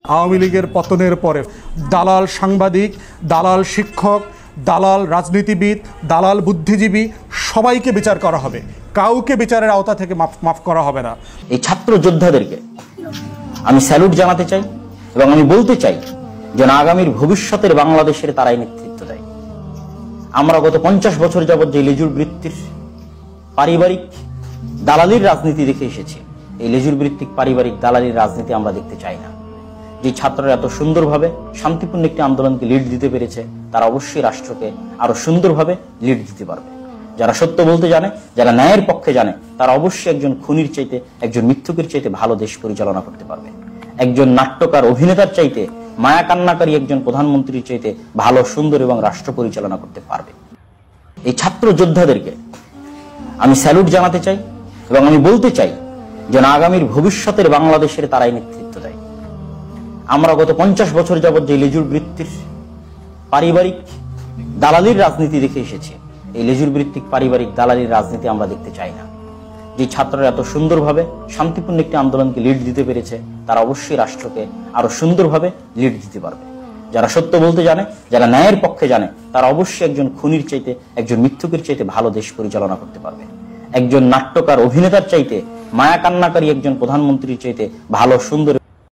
আওয়ামী লীগের পতনের পরে দালাল সাংবাদিক, দালাল শিক্ষক, দালাল রাজনীতিবিদ, দালাল বুদ্ধিজীবী সবাইকে বিচার করা হবে, কাউকে বিচারের আওতা থেকে মাফ করা হবে না। এই ছাত্র যোদ্ধাদেরকে আমি স্যালুট জানাতে চাই এবং আমি বলতে চাই যেন আগামীর ভবিষ্যতের বাংলাদেশের তারাই নেতৃত্ব দেয়। আমরা গত 50 বছর যাবৎ যে লেজুর বৃত্তির পারিবারিক দালালির রাজনীতি দেখে এসেছি, এই লেজুর ভিত্তিক পারিবারিক দালালির রাজনীতি আমরা দেখতে চাই না। যে ছাত্ররা এত সুন্দরভাবে শান্তিপূর্ণ একটি আন্দোলনকে লিড দিতে পেরেছে, তারা অবশ্যই রাষ্ট্রকে আরো সুন্দরভাবে লিড দিতে পারবে। যারা সত্য বলতে জানে, যারা ন্যায়ের পক্ষে জানে, তারা অবশ্যই একজন খুনির চাইতে, একজন মিথ্যুকের চাইতে ভালো দেশ পরিচালনা করতে পারবে। একজন নাট্যকার, অভিনেতার চাইতে, মায়া কান্নাকারী একজন প্রধানমন্ত্রীর চাইতে ভালো, সুন্দর এবং রাষ্ট্র পরিচালনা করতে পারবে। এই ছাত্র যোদ্ধাদেরকে আমি স্যালুট জানাতে চাই এবং আমি বলতে চাই যেন আগামীর ভবিষ্যতের বাংলাদেশের তারাই নেতৃত্ব দেয়। আমরা গত 50 বছর যাবৎ যে লেজুর বৃত্তির পারিবারিক দালালির রাজনীতি দেখে এসেছি, এই লেজুর ভিত্তিক পারিবারিক দালালির রাজনীতি আমরা দেখতে চাই না। যে ছাত্ররা এত সুন্দরভাবে শান্তিপূর্ণ একটি আন্দোলনকে লিড দিতে পেরেছে, তারা অবশ্যই রাষ্ট্রকে আরো সুন্দরভাবে লিড দিতে পারবে। যারা সত্য বলতে জানে, যারা ন্যায়ের পক্ষে জানে, তারা অবশ্যই একজন খুনির চাইতে, একজন মিথ্যুকের চাইতে ভালো দেশ পরিচালনা করতে পারবে। একজন নাট্যকার, অভিনেতার চাইতে, মায়া কান্নাকারী একজন প্রধানমন্ত্রীর চাইতে ভালো, সুন্দর